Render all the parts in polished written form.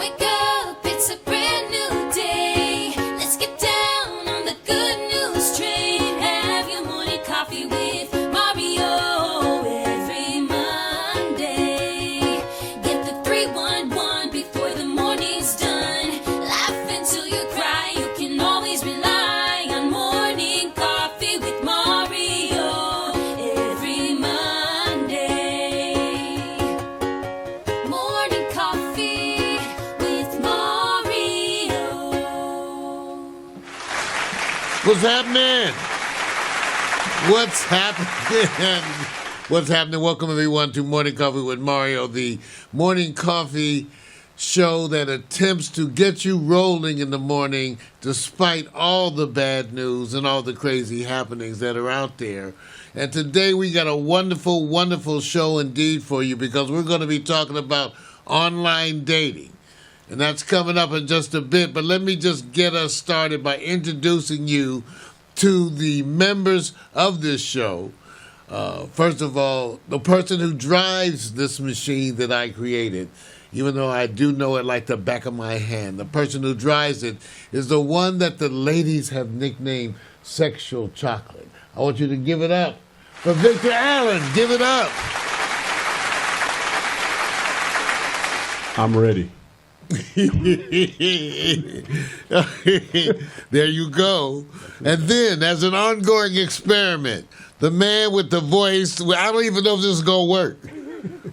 Wake up, it's a brand new day. Let's get down on the good news train. Have your morning coffee with Mario every Monday. Get the 311 before the morning's done. Laugh until you cry. You can always rely on morning coffee with Mario every Monday. Morning coffee with Mario. What's happening? What's happening? What's happening? Welcome everyone to Morning Coffee with Mario, the morning coffee show that attempts to get you rolling in the morning despite all the bad news and all the crazy happenings that are out there. And today we got a wonderful, wonderful show indeed for you because we're going to be talking about online dating. And that's coming up in just a bit. But let me just get us started by introducing you to the members of this show. First of all, the person who drives this machine that I created, even though I do know it like the back of my hand, the person who drives it is the one that the ladies have nicknamed Sexual Chocolate. I want you to give it up for Victor Allen. Give it up. I'm ready. There you go. And then, as an ongoing experiment, the man with the voice, I don't even know if this is going to work.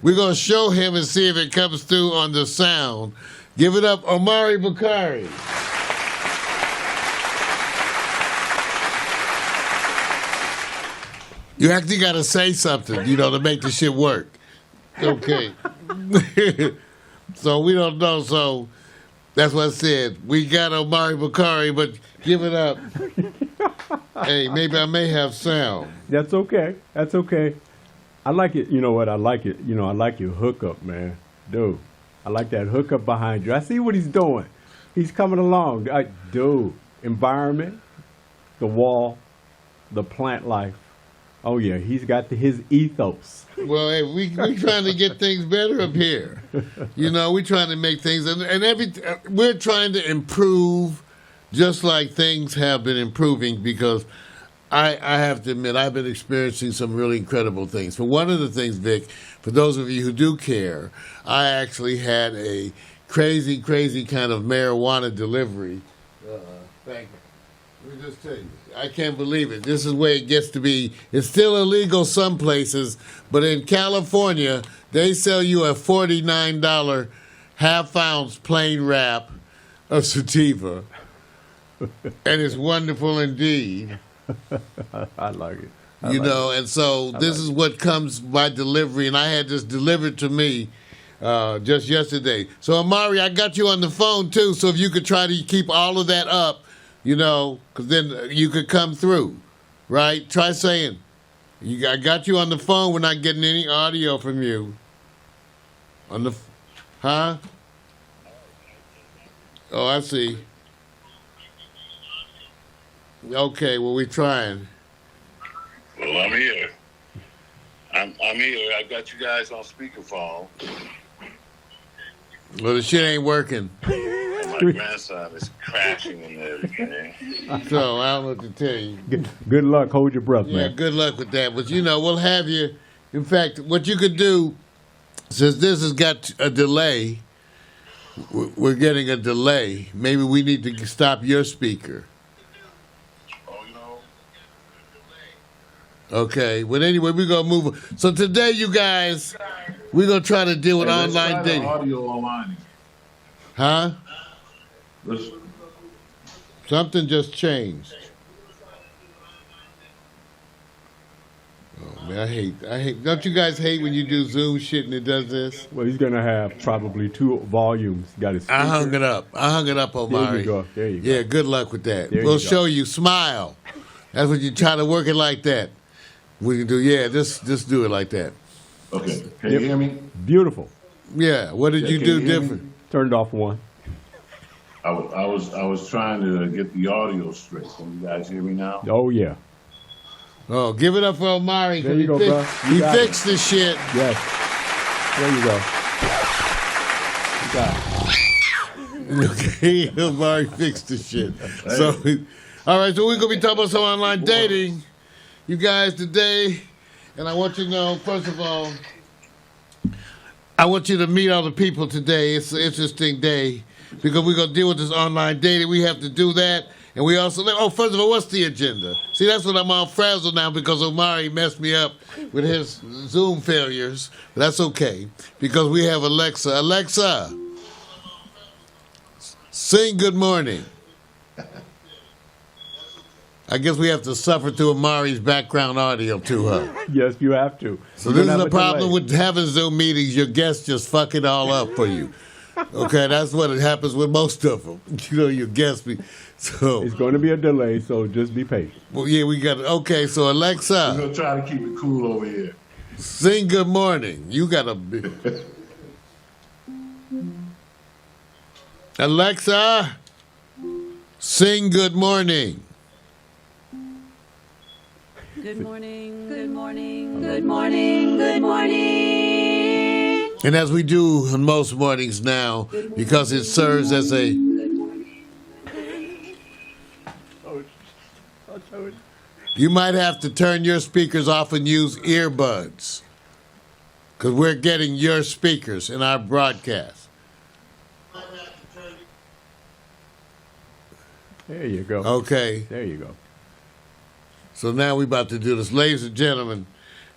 We're going to show him and see if it comes through on the sound. Give it up, Omari Bakari. You actually got to say something, to make the shit work. Okay. So we don't know, so that's what I said. We got Omari Bakari, but give it up. Hey, maybe I may have sound. That's okay. That's okay. I like it. You know what? I like it. I like your hookup, man. Dude, I like that hookup behind you. I see what he's doing. He's coming along. Dude, environment, the wall, the plant life. Oh, yeah, he's got his ethos. Well, hey, we trying to get things better up here. We're trying to make things, we're trying to improve just like things have been improving because I have to admit, I've been experiencing some really incredible things. For one of the things, Vic, for those of you who do care, I actually had a crazy, crazy kind of marijuana delivery. Thank you. Let me just tell you, I can't believe it. This is where it gets to be. It's still illegal some places, but in California, they sell you a $49 half-ounce plain wrap of sativa, and it's wonderful indeed. I like it. And so this is what comes by delivery, and I had this delivered to me just yesterday. So, Omari, I got you on the phone, too, so if you could try to keep all of that up, because then you could come through, right? Try saying, I got you on the phone. We're not getting any audio from you. Huh? Oh, I see. Okay, well, we're trying. Well, I'm here. I'm here. I got you guys on speakerphone. Well, the shit ain't working. My grandson is crashing and everything. So I don't know what to tell you. Good luck. Hold your breath, Yeah, man. good luck with that. But, we'll have you. In fact, what you could do, since this has got a delay, we're getting a delay. Maybe we need to stop your speaker. Okay. Well, anyway, we're going to move. So today, you guys, we're going to try to deal with online dating. Audio online. Huh? Something just changed. Oh, man, I hate. Don't you guys hate when you do Zoom shit and it does this? Well, he's going to have probably 2 volumes. Got his speaker. I hung it up, Omari. There you go. Yeah, good luck with that. There We'll you go. show you. Smile. That's what you try to work it like that. We can do, just do it like that. Okay. Can you hear me? Beautiful. Yeah. What did you can do you hear me? different? Turned off one. I was trying to get the audio straight. Can you guys hear me now? Oh, yeah. Oh, give it up for Omari. There you go, bro. He fixed the shit. Yes. There you go. You got it. Okay, Amari fixed the shit. So, all right, so we're going to be talking about some online dating. You guys today, and I want you to know, first of all, I want you to meet all the people today. It's an interesting day because we're going to deal with this online dating. We have to do that. And we also, first of all, what's the agenda? See, that's what I'm all frazzled now because Omari messed me up with his Zoom failures. But that's okay because we have Alexa. Alexa, sing Good Morning. I guess we have to suffer through Amari's background audio to her. Yes, you have to. So this is the problem with having Zoom meetings. Your guests just fuck it all up for you. Okay, that's what it happens with most of them. You know, your guests be... So it's going to be a delay, so just be patient. Well, yeah, we got it. Okay, so Alexa, We're gonna try to keep it cool over here. sing Good Morning. You got to be... Alexa, sing Good Morning. Good morning, good morning, good morning, good morning. And as we do on most mornings now, because it serves as a... You might have to turn your speakers off and use earbuds. Because we're getting your speakers in our broadcast. There you go. Okay. There you go. So now we're about to do this. Ladies and gentlemen,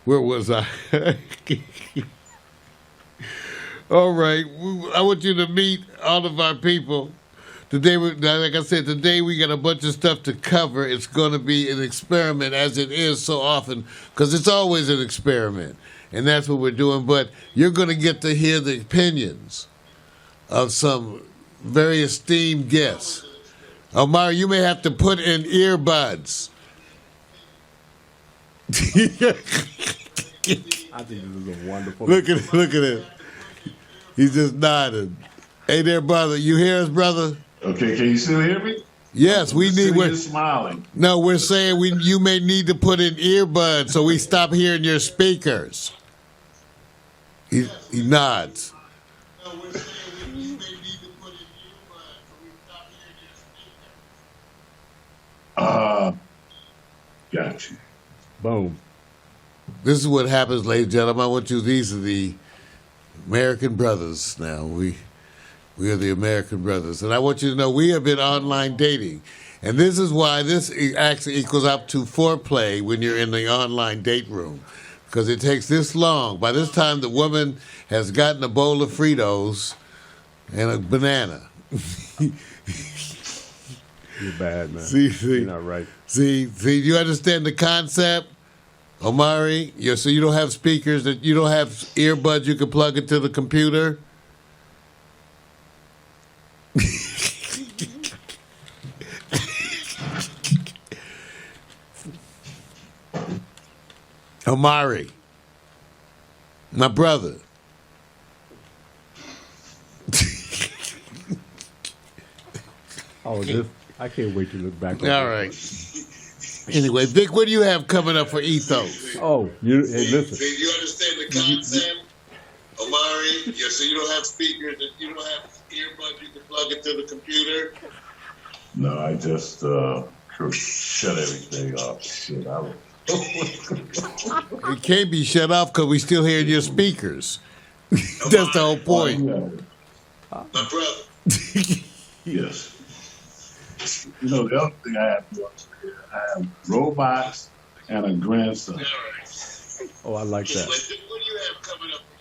where was I? All right. I want you to meet all of our people. Today, like I said, today we got a bunch of stuff to cover. It's going to be an experiment, as it is so often, because it's always an experiment. And that's what we're doing. But you're going to get to hear the opinions of some very esteemed guests. Omar, you may have to put in earbuds. I think this is a wonderful... Look at it. He's just nodding. Hey there, brother. You hear us, brother? Okay, can you still hear me? Yes, we need... You're smiling. No, we're saying you may need to put in earbuds so we stop hearing your speakers. He nods. No, we're saying you may need to put in earbuds so we stop hearing your speakers. Got you. Boom. This is what happens, ladies and gentlemen. These are the American brothers now. We are the American brothers. And I want you to know we have been online dating. And this is why this actually equals up to foreplay when you're in the online date room. Because it takes this long. By this time, the woman has gotten a bowl of Fritos and a banana. You're bad, man. See, You're not right. See, do you understand the concept? Omari, so you don't have speakers, that you don't have earbuds you can plug into the computer? Omari, my brother. Oh, I can't wait to look back. All right. Anyway, Vic, what do you have coming up for Ethos? Oh, hey, listen. Do you understand the concept? Omari, so you don't have speakers, you don't have earbuds you can plug into the computer? No, I just shut everything off. Shit, It can't be shut off because we still hearing your speakers. That's the whole point. My brother. Yes. You know, the other thing I have to do, I have robots and a grandson. Oh, I like that. What do you have coming up for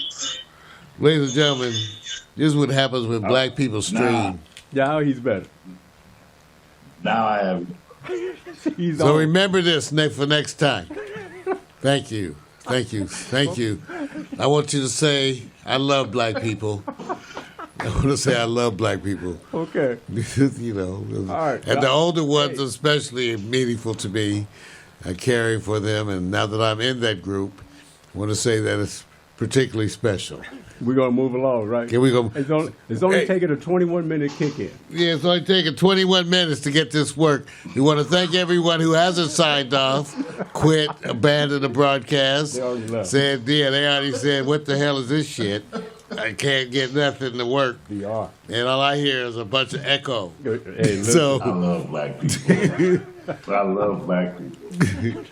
Ethos? Ladies and gentlemen, this is what happens when black people stream. Yeah, he's better. Now I have. So remember this for next time. Thank you. Thank you. Thank you. I want you to say, I love black people. I want to say I love black people. Okay. You know. All right. And the older ones especially are meaningful to me. I care for them. And now that I'm in that group, I want to say that it's particularly special. We're going to move along, right? Here we go. It's only taking a 21-minute kick in. Yeah, it's only taking 21 minutes to get this work. We want to thank everyone who hasn't signed off, quit, abandoned the broadcast. They already left. Said, yeah, they already said, what the hell is this shit? I can't get nothing to work, VR. and all I hear is a bunch of echo. Hey, listen, So, I love black people. I love black people.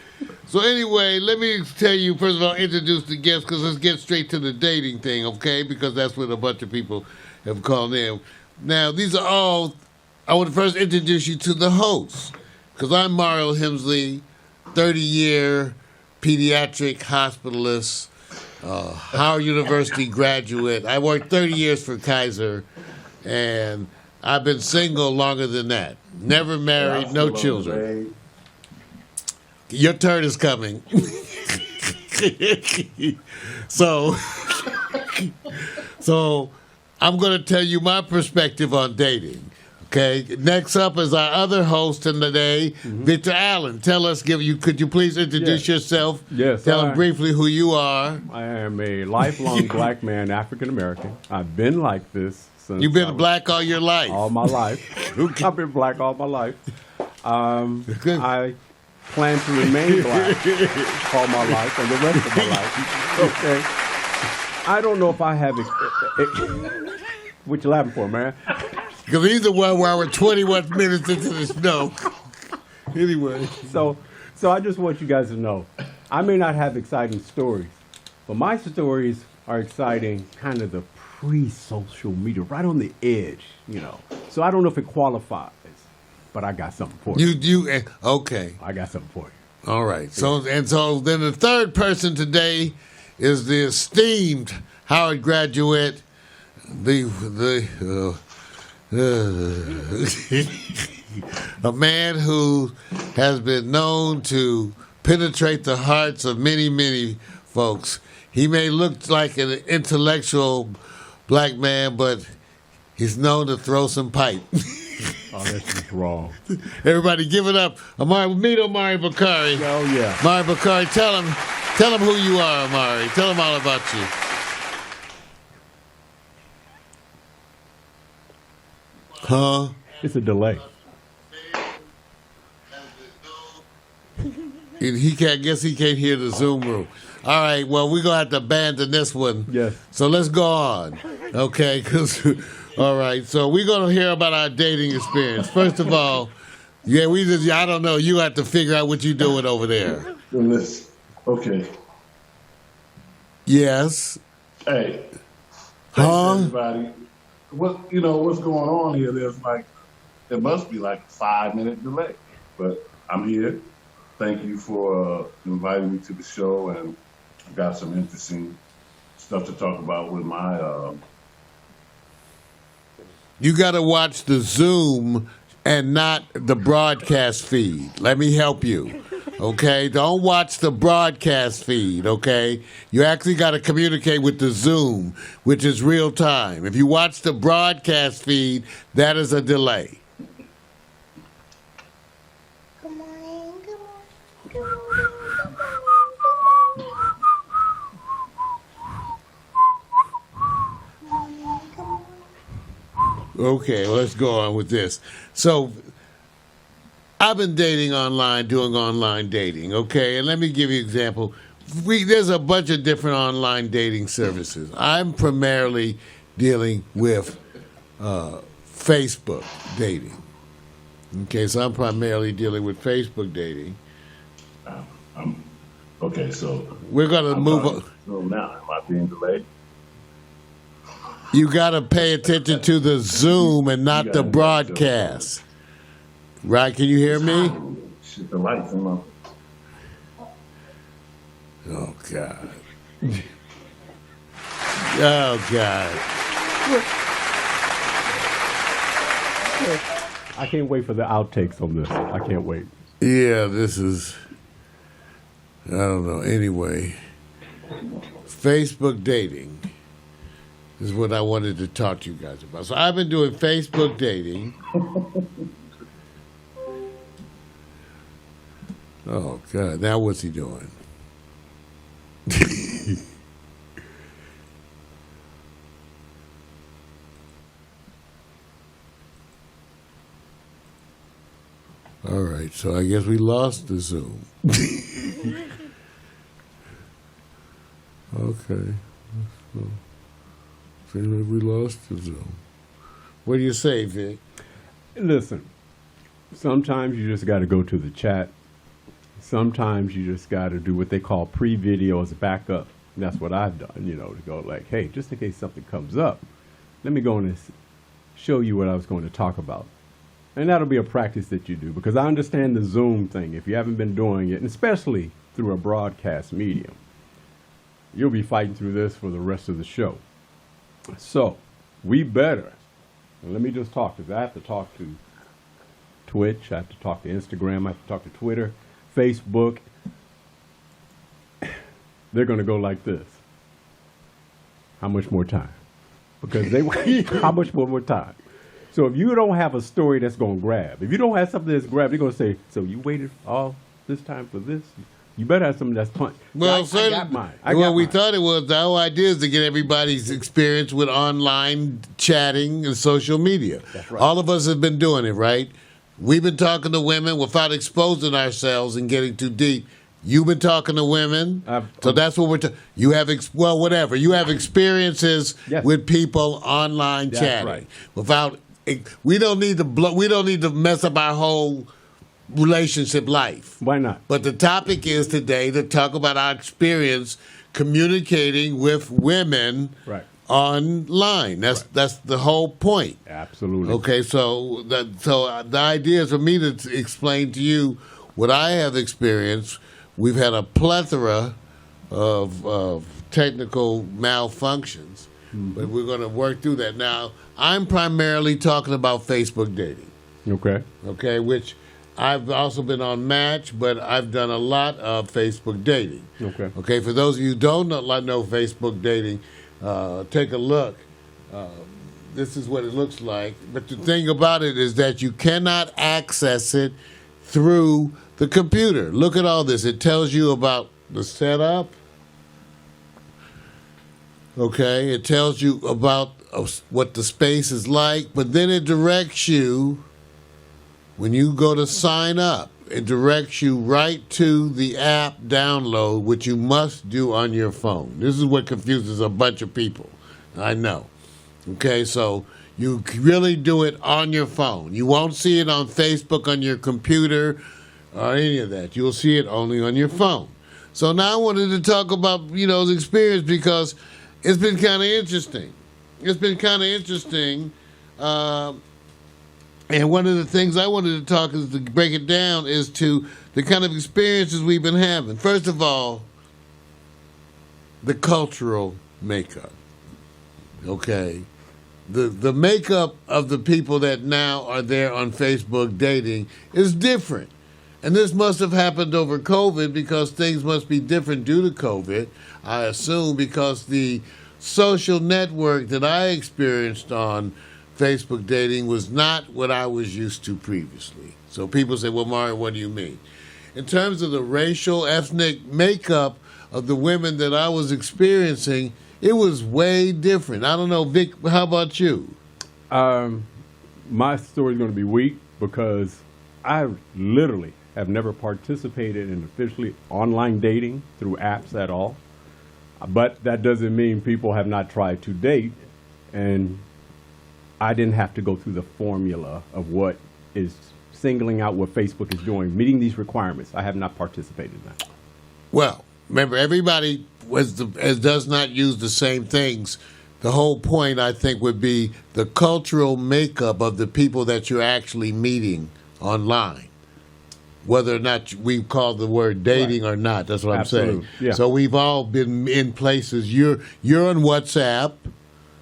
so anyway, let me tell you, first of all, introduce the guests, because let's get straight to the dating thing, okay? Because that's what a bunch of people have called in. Now, these are all, I want to first introduce you to the hosts, because I'm Mario Hemsley, 30-year pediatric hospitalist, Howard University graduate. I worked 30 years for Kaiser, and I've been single longer than that. Never married, no children. Your turn is coming. So I'm going to tell you my perspective on dating. Okay. Next up is our other host in the day, Victor Allen. Tell us, could you please introduce yourself? Yes, Tell them briefly who you are. I am a lifelong black man, African American. I've been like this since You've I been was- black all your life. all my life. I've been black all my life. I plan to remain black all my life and the rest of my life. Okay. I don't know if I have. What you laughing for, man? Because he's the one where we're 21 minutes into the snow. Anyway. So I just want you guys to know, I may not have exciting stories, but my stories are exciting, kind of the pre-social media, right on the edge, you know. So I don't know if it qualifies, but I got something for you. Okay. I got something for you. All right. So then the third person today is the esteemed Howard graduate, a man who has been known to penetrate the hearts of many, many folks. He may look like an intellectual black man, but he's known to throw some pipe. Oh, that's just wrong. Everybody give it up. Meet Omari Bakari. Oh, yeah. Omari Bakari, tell him who you are, Omari. Tell him all about you. Huh? It's a delay. He can't hear the Zoom room. All right, well, we're going to have to abandon this one. Yes. So let's go on, okay? All right, so we're going to hear about our dating experience. First of all, I don't know. You have to figure out what you're doing over there. Listen, okay. Yes. Hey. Huh? Everybody. What's going on here? There must be like a 5-minute delay, but I'm here. Thank you for inviting me to the show, and I've got some interesting stuff to talk about with my. You got to watch the Zoom and not the broadcast feed. Let me help you. Okay? Don't watch the broadcast feed, okay? You actually got to communicate with the Zoom, which is real time. If you watch the broadcast feed, that is a delay. Good morning, good morning, good morning, good morning. Okay, let's go on with this. So, I've been dating online, doing online dating, okay? And let me give you an example. There's a bunch of different online dating services. I'm primarily dealing with Facebook dating. Okay, so I'm primarily dealing with Facebook dating. Okay, so We're going to I'm move talking on. to Zoom now. Am I being delayed? You got to pay attention to the Zoom and not the broadcast. Right? Can you hear me? Shit, the lights on. Oh, God. Oh, God. I can't wait for the outtakes on this. I can't wait. Yeah, this is, I don't know. Anyway, Facebook dating is what I wanted to talk to you guys about. So I've been doing Facebook dating. Oh, God. Now what's he doing? All right, so I guess we lost the Zoom. Okay. Seems like we lost the Zoom. What do you say, Vic? Listen, sometimes you just got to go to the chat. Sometimes you just got to do what they call pre-video as a backup. And that's what I've done, to go like, hey, just in case something comes up, let me go and show you what I was going to talk about. And that'll be a practice that you do, because I understand the Zoom thing. If you haven't been doing it, and especially through a broadcast medium, you'll be fighting through this for the rest of the show. So we better, and let me just talk, because I have to talk to Twitch, I have to talk to Instagram, I have to talk to Twitter, Facebook. They're going to go like this. How much more time? Because how much more time? So if you don't have a story that's going to grab, if you don't have something that's grabbed, they're going to say, so you waited all this time for this? You better have something that's punch. Well, I got mine. We thought it was, the whole idea is to get everybody's experience with online chatting and social media. That's right. All of us have been doing it, right? We've been talking to women without exposing ourselves and getting too deep. You've been talking to women, so that's what we're talking. You have, whatever. You have experiences Yes. with people online That's chatting. right. Without, we don't need to mess up our whole relationship life. Why not? But the topic is today to talk about our experience communicating with women Right. online. That's the whole point. Absolutely. Okay, so the idea is for me to explain to you what I have experienced. We've had a plethora of technical malfunctions, but we're going to work through that. Now, I'm primarily talking about Facebook dating. Okay. Which I've also been on Match, but I've done a lot of Facebook dating. Okay. For those of you who don't know Facebook dating, take a look. This is what it looks like. But the thing about it is that you cannot access it through the computer. Look at all this. It tells you about the setup. Okay. It tells you about what the space is like, but then it directs you. When you go to sign up, it directs you right to the app download, which you must do on your phone. This is what confuses a bunch of people. I know. Okay, so you really do it on your phone. You won't see it on Facebook on your computer or any of that. You'll see it only on your phone. So now I wanted to talk about, the experience because it's been kind of interesting. And one of the things I wanted to talk is to break it down is to the kind of experiences we've been having. First of all, the cultural makeup. Okay. The makeup of the people that now are there on Facebook dating is different. And this must have happened over COVID because things must be different due to COVID, I assume, because the social network that I experienced on Facebook dating was not what I was used to previously. So people say, well, Mario, what do you mean? In terms of the racial, ethnic makeup of the women that I was experiencing, it was way different. I don't know, Vic, how about you? My story is going to be weak because I literally have never participated in officially online dating through apps at all. But that doesn't mean people have not tried to date, and I didn't have to go through the formula of what is singling out what Facebook is doing, meeting these requirements. I have not participated in that. Well, remember, everybody does not use the same things. The whole point, I think, would be the cultural makeup of the people that you're actually meeting online. Whether or not we call the word dating or not, that's what Absolutely. I'm saying. Yeah. So we've all been in places. You're on WhatsApp.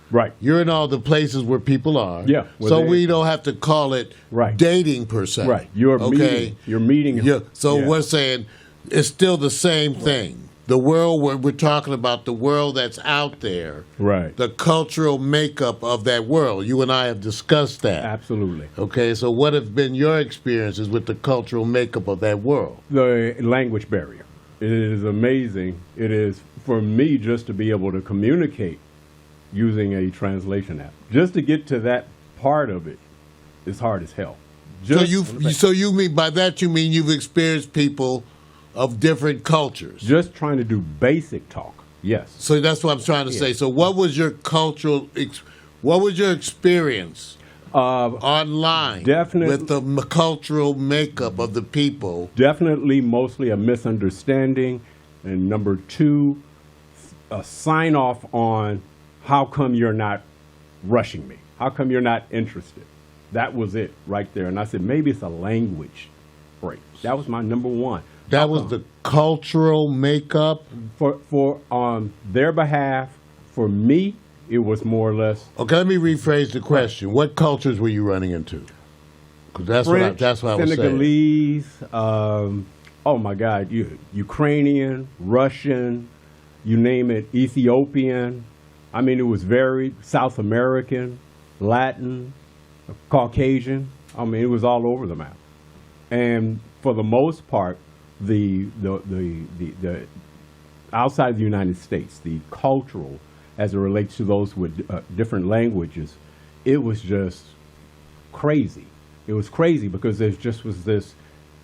Right. You're in all the places where people are. Yeah. Well, So we don't have to call it Right. dating per se. Right. You're okay. meeting. Yeah. So Yeah. we're saying it's still the same thing. The world we're talking about, the world that's out there. Right. The cultural makeup of that world. You and I have discussed that. Absolutely. Okay. So what have been your experiences with the cultural makeup of that world? The language barrier. It is amazing. It is for me just to be able to communicate using a translation app. Just to get to that part of it is hard as hell. So you mean by that you mean you've experienced people of different cultures? just trying to do basic talk Yes. So that's what I'm trying to say. So what was your what was your experience online with the cultural makeup of the people? Definitely mostly a misunderstanding. And number two, a sign off on how come you're not rushing me? How come you're not interested? That was it right there. And I said, maybe it's a language break. That was my number one. That was the cultural makeup? For on their behalf, for me, it was more or less. Okay, let me rephrase the question. What cultures were you running into? Because that's French, what I was saying. Senegalese, oh my God, Ukrainian, Russian, you name it, Ethiopian. I mean, it was very South American, Latin, Caucasian. I mean, it was all over the map. And for the most part, the outside the United States, the cultural, as it relates to those with different languages, it was just crazy. It was crazy because there just was this,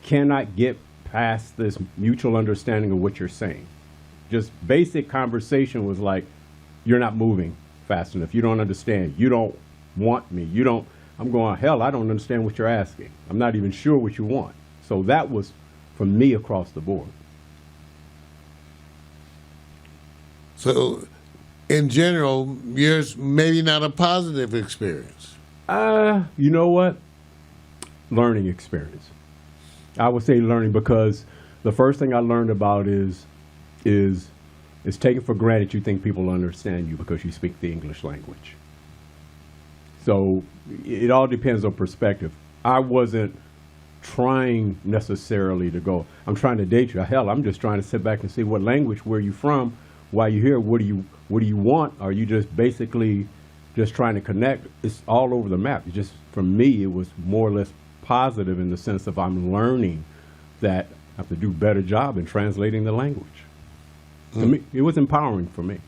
cannot get past this mutual understanding of what you're saying. Just basic conversation was like, you're not moving fast enough. You don't understand. You don't want me. You don't, I'm going, hell, I don't understand what you're asking. I'm not even sure what you want. So that was for me across the board. So in general, yours maybe not a positive experience. You know what? Learning experience. I would say learning because the first thing I learned about is taking for granted you think people understand you because you speak the English language. So it all depends on perspective. I wasn't trying necessarily to go, I'm trying to date you. Hell, I'm just trying to sit back and see what language, where you from, why you here, what do you want? Are you just basically just trying to connect? It's all over the map. It just, for me, it was more or less positive in the sense of I'm learning that I have to do a better job in translating the language. To me, it was empowering for me.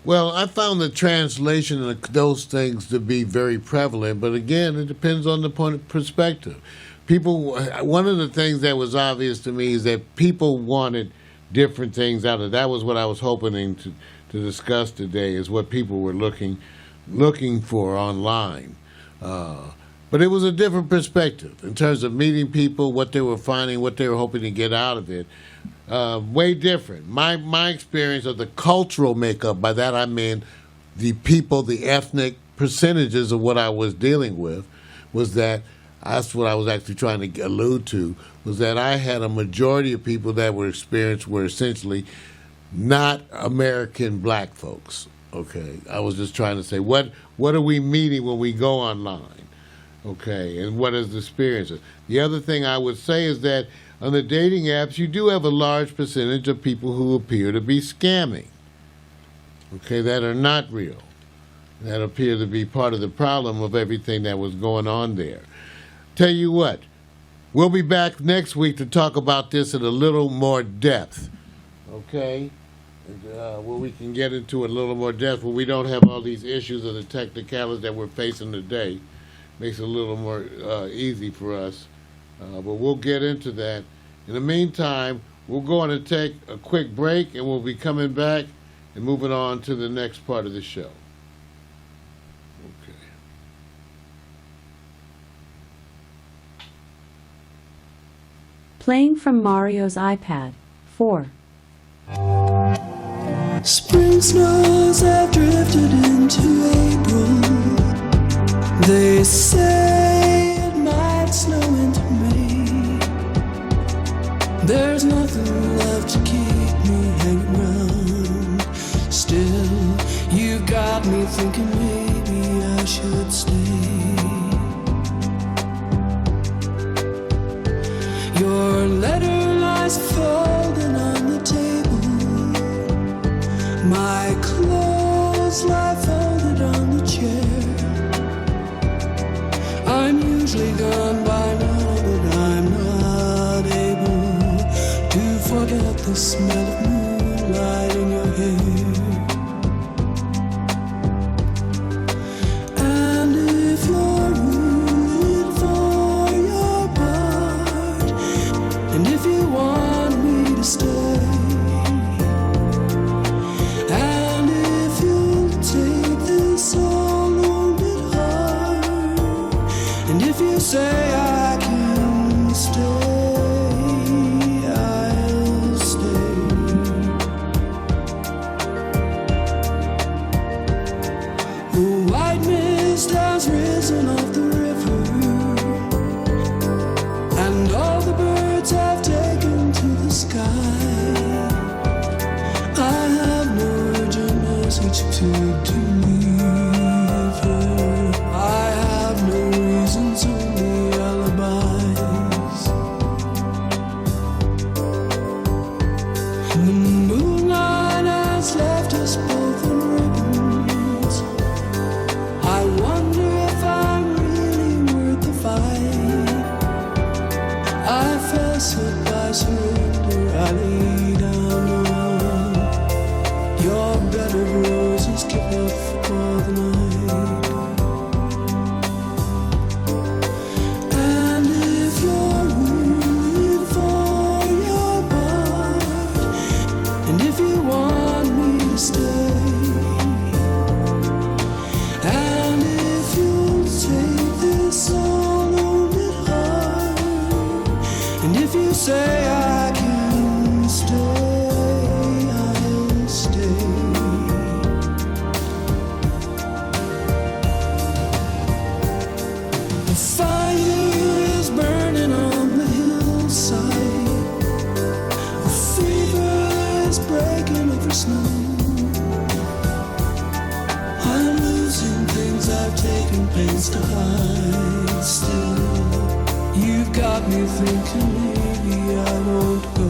Well, I found the translation of those things to be very prevalent, but again, it depends on the point of perspective. People, one of the things that was obvious to me is that people wanted different things out of it. That was what I was hoping to discuss today, is what people were looking for online. But it was a different perspective in terms of meeting people, what they were finding, what they were hoping to get out of it. Way different. My experience of the cultural makeup, by that I mean the people, the ethnic percentages of what I was dealing with, was that, that's what I was actually trying to allude to, was that I had a majority of people that were experienced were essentially not American black folks. Okay, I was just trying to say, what are we meeting when we go online? Okay, and what is the experiences? The other thing I would say is that on the dating apps, you do have a large percentage of people who appear to be scamming, okay, that are not real, that appear to be part of the problem of everything that was going on there. Tell you what, we'll be back next week to talk about this in a little more depth, okay? Where we can get into it a little more depth, where we don't have all these issues of the technicalities that we're facing today. Makes it a little more easy for us. But we'll get into that. In the meantime, we'll go on and take a quick break, and we'll be coming back and moving on to the next part of the show. Okay. Playing from Mario's iPad. 4. Spring snows have drifted into April. They say it might snow into May. There's nothing left to keep me hanging around. Still, you got me thinking maybe I should stay. Your letter lies folded on the table. My clothes lie folded on the chair. I'm usually gone by now, but I'm not able to forget the smell of moonlight in your hair. And if you're rooting for your part, and if you want me to stay, confess it by surrender. I lay down on your bed of roses, keep up for the night. And if you're rooting for your part, and if you want me to stay, and if you'll take this all on it hard, and if you say I can stay, I'll stay. The fire is burning on the hillside. The fever is breaking over snow. I'm losing things I've taken pains to hide. Still, you've got me thinking maybe I won't go.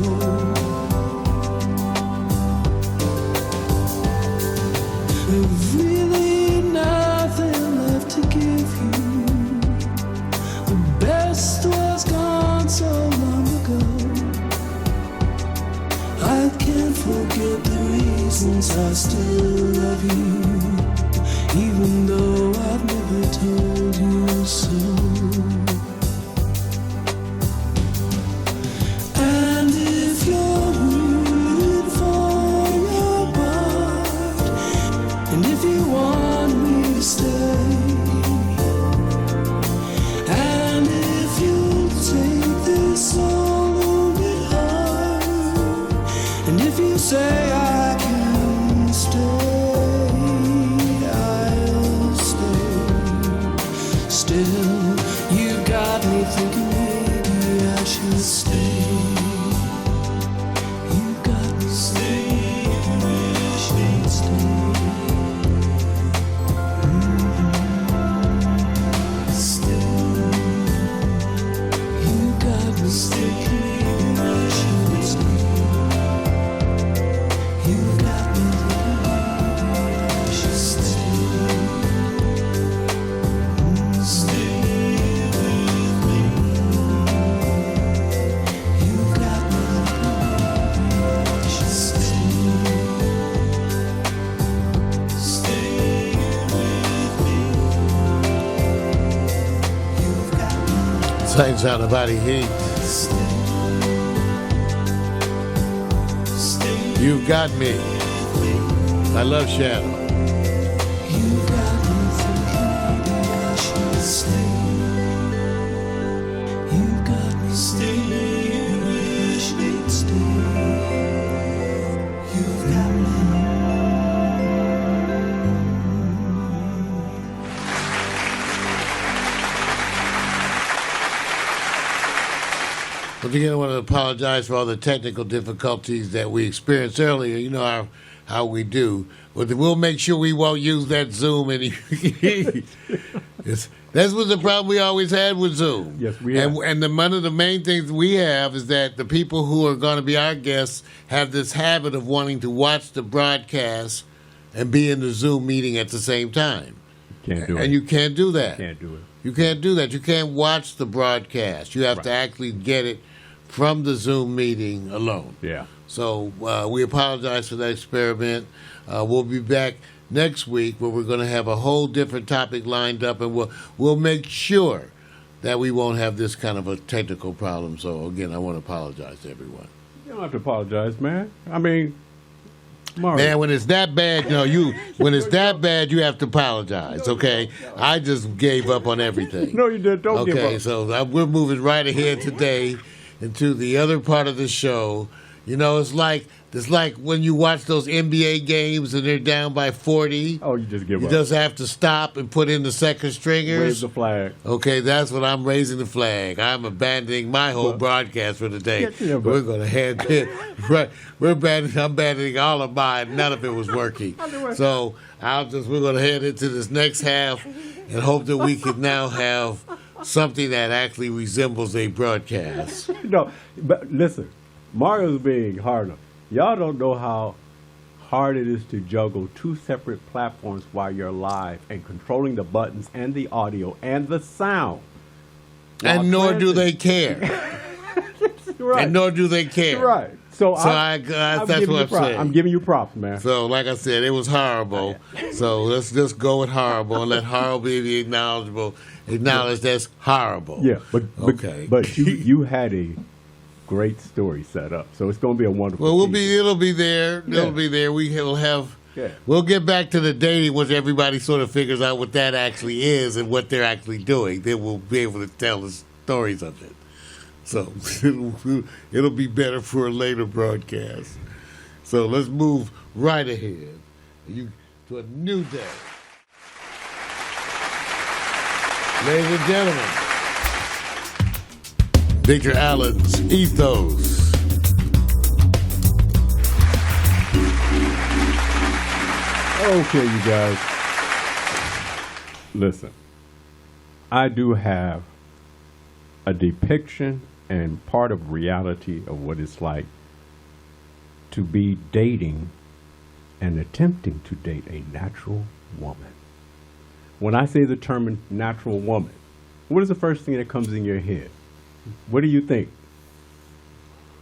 There's really nothing left to give you. The best was gone so long ago. I can't forget the reasons I still love you, even though I've never told you so. And if you're rooting for your part, and if you want me to stay, and if you'll take this all on it hard, and if you say I can stay, I'll stay. Still, you got me thinking maybe I should stay. You got me thinking I should stay. Still, you got me thinking I should stay. You got me thinking I should stay. Stay with me. You got me thinking I should stay. Stay with me. You got me. Signs out about heat. You've got me. I love Shadow. You got me thinking maybe I should stay. You got me staying where I should stay. You've got me. Once again, I want to apologize for all the technical difficulties that we experienced earlier. You know how we do. But we'll make sure we won't use that Zoom any. That's what the problem we always had with Zoom. Yes, we have. And one of the main things we have is that the people who are going to be our guests have this habit of wanting to watch the broadcast and be in the Zoom meeting at the same time. Can't do it. And you can't do that. Can't do it. You can't do that. You can't watch the broadcast. You have to actually get it from the Zoom meeting alone. Yeah. So we apologize for that experiment. We'll be back next week where we're going to have a whole different topic lined up, and we'll make sure that we won't have this kind of a technical problem. So again, I want to apologize to everyone. You don't have to apologize, man. I mean, Mario. Man, when it's that bad, when it's that bad, you have to apologize, okay? I just gave up on everything. No, you didn't. Don't give up. Okay, so we're moving right ahead today into the other part of the show. You know, it's like when you watch those NBA games and they're down by 40. Oh, you just give You up. just have to stop and put in the second stringers. Raise the flag. Okay, that's what I'm raising the flag. I'm abandoning my whole broadcast for the day. Yeah, but- We're going to head right. I'm abandoning all of mine. None of it was working. So we're going to head into this next half and hope that we can now have something that actually resembles a broadcast. No, but listen, Mario's being hard enough. Y'all don't know how hard it is to juggle two separate platforms while you're live and controlling the buttons and the audio and the sound. And nor do they care. Right. and nor do they care. Right. So that's giving what you I'm props. saying. I'm giving you props, man. So, like I said, it was horrible. So let's just go with horrible and let horrible be acknowledged as horrible. Yeah, but Okay. but you had a great story set up, so it's going to be a wonderful. Well, season. it'll be there. Yeah. It'll be there. We'll have. Yeah. We'll get back to the dating once everybody sort of figures out what that actually is and what they're actually doing. Then we'll be able to tell the stories of it. So it'll be better for a later broadcast. So let's move right ahead to a new day. Ladies and gentlemen, Victor Allen's Ethos. Okay, you guys. Listen, I do have a depiction and part of reality of what it's like to be dating and attempting to date a natural woman. When I say the term natural woman, what is the first thing that comes in your head? What do you think?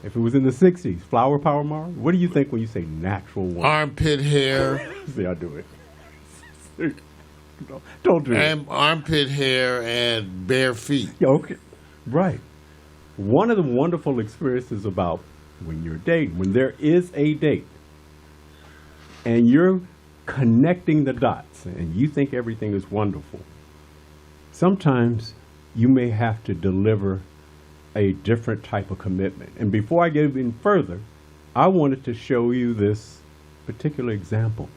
If it was in the 60s, flower power, Mara, what do you think when you say natural woman? Armpit hair. See, I do it. Don't do it. And armpit hair and bare feet. Yeah, okay. Right. One of the wonderful experiences about when you're dating, when there is a date, and you're connecting the dots, and you think everything is wonderful, sometimes you may have to deliver a different type of commitment. And before I get even further, I wanted to show you this particular example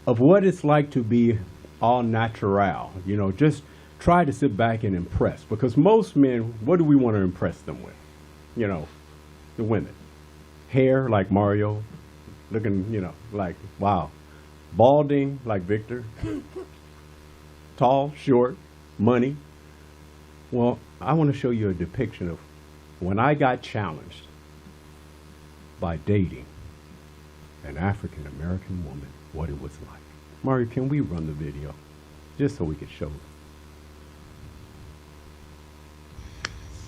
of what it's like to be all natural. You know, just try to sit back and impress. Because most men, what do we want to impress them with? You know, the women. Hair like Mario, looking, you know, like, wow. Balding like Victor. Tall, short, money. Well, I want to show you a depiction of when I got challenged by dating an African American woman, what it was like. Mario, can we run the video just so we can show it?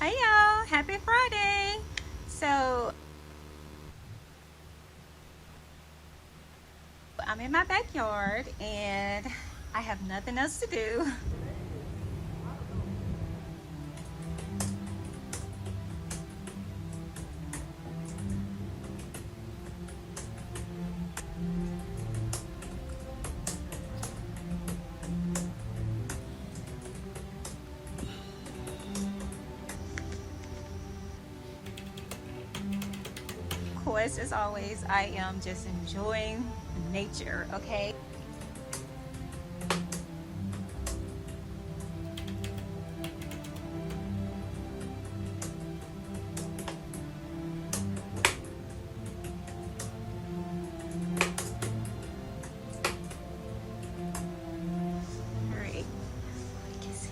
Hey y'all, happy Friday. So I'm in my backyard and I have nothing else to do. Of course, as always, I am just enjoying nature, okay? All right. What is it?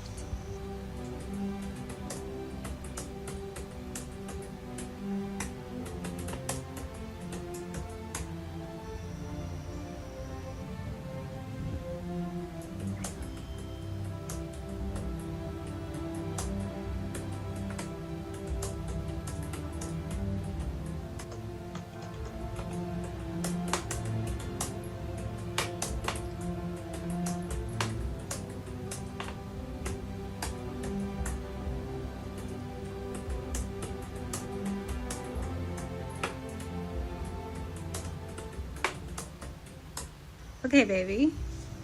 Okay, baby.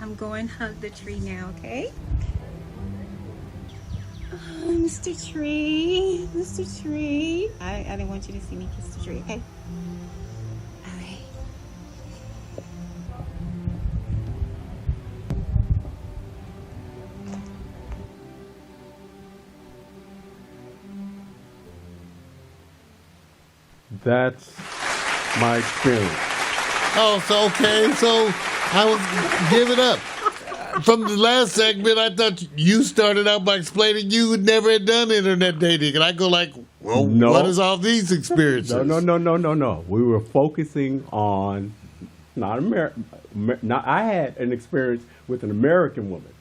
I'm going to hug the tree now, okay? Oh, Mr. Tree. Mr. Tree. I didn't want you to see me kiss the tree, okay? All right. That's my experience. Oh, so okay. So I was give it up. From the last segment, I thought you started out by explaining you never had done internet dating, and I go like, well, No. what is all these experiences? No. We were focusing on not American. I had an experience with an American woman.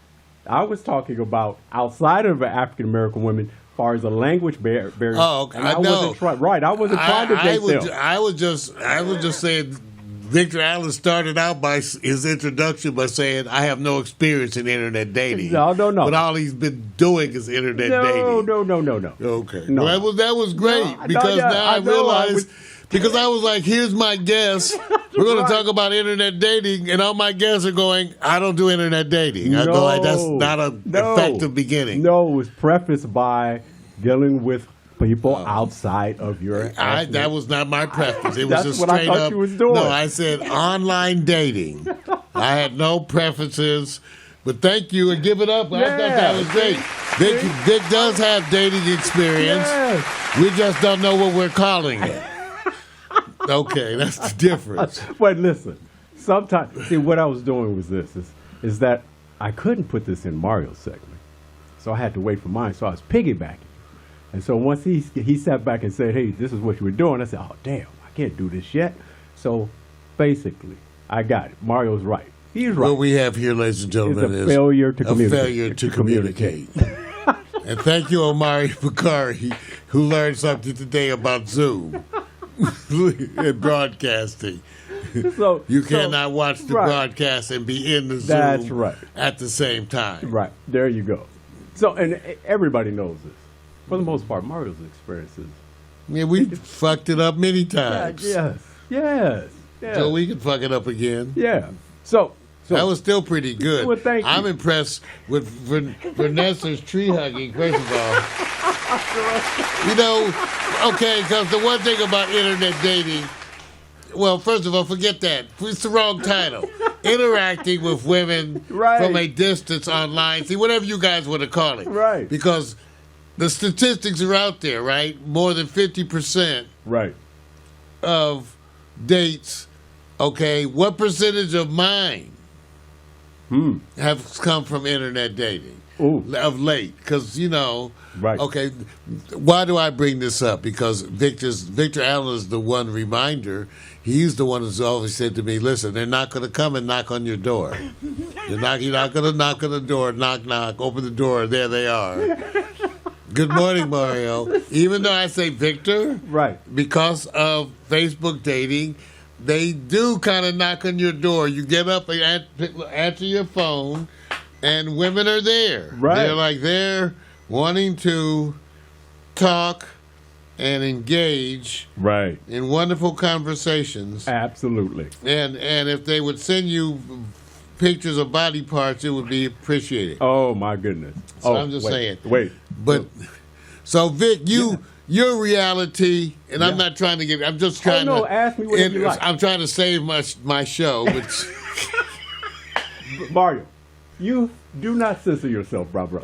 I was talking about outside of an African American woman far as a language barrier. Oh, okay. And I No. wasn't trying. Right, I wasn't trying to date them. I was just saying. Victor Allen started out by his introduction by saying, "I have no experience in internet dating." No. But all he's been doing is internet dating. No. Okay. No. Well, that was great No, because yeah, now I I know, realized. Because I was like, here's my guest. We're going to talk about internet dating, and all my guests are going, I don't do internet dating. I go like, that's not an effective beginning. No, it was prefaced by dealing with people outside of your. That was not my preference. It was That's just what I straight thought up. you was doing. No, I said online dating. I had no preferences. But thank you, and give it up. I thought that was great. Vic does have dating experience. Yes. We just don't know what we're calling it. Okay, that's the difference. But listen, sometimes, see, what I was doing was this, is that I couldn't put this in Mario's segment. So I had to wait for mine, so I was piggybacking. And so once he sat back and said, hey, this is what you were doing, I said, oh, damn, I can't do this yet. So basically, I got it. Mario's right. He's right. What we have here, ladies and gentlemen, is a failure to communicate. Failure to communicate. And thank you, Omari Bakari, who learned something today about Zoom and broadcasting. So you cannot watch the broadcast and be in the Zoom That's right. at the same time. Right. There you go. So, and everybody knows this. For the most part, Mario's experiences. Yeah, we fucked it up many times. Yes. So we can fuck it up again. Yeah. So that was still pretty good. Well, thank you. I'm impressed with Vanessa's tree hugging, first of all. You know, okay, because the one thing about internet dating, well, first of all, forget that. It's the wrong title. Interacting with women from a distance online. See, whatever you guys want to call it. Right. Because the statistics are out there, right? More than 50% of dates, okay, what percentage of mine have come from internet dating of late? Because, you know, okay, why do I bring this up? Because Victor Allen is the one reminder. He's the one who's always said to me, listen, they're not going to come and knock on your door. You're not going to knock on the door, knock, open the door, there they are. Good morning, Mario. Even though I say Victor, because of Facebook dating, they do kind of knock on your door. You get up and answer your phone, and women are there. They're like they're wanting to talk and engage in wonderful conversations. Absolutely. And if they would send you pictures of body parts, it would be appreciated. Oh, my goodness. So I'm just saying. Wait. But, so Vic, your reality, and I'm not trying to get, I'm just trying to. Ask me what you like. I'm trying to save my show. Which Mario, you do not censor yourself, brother.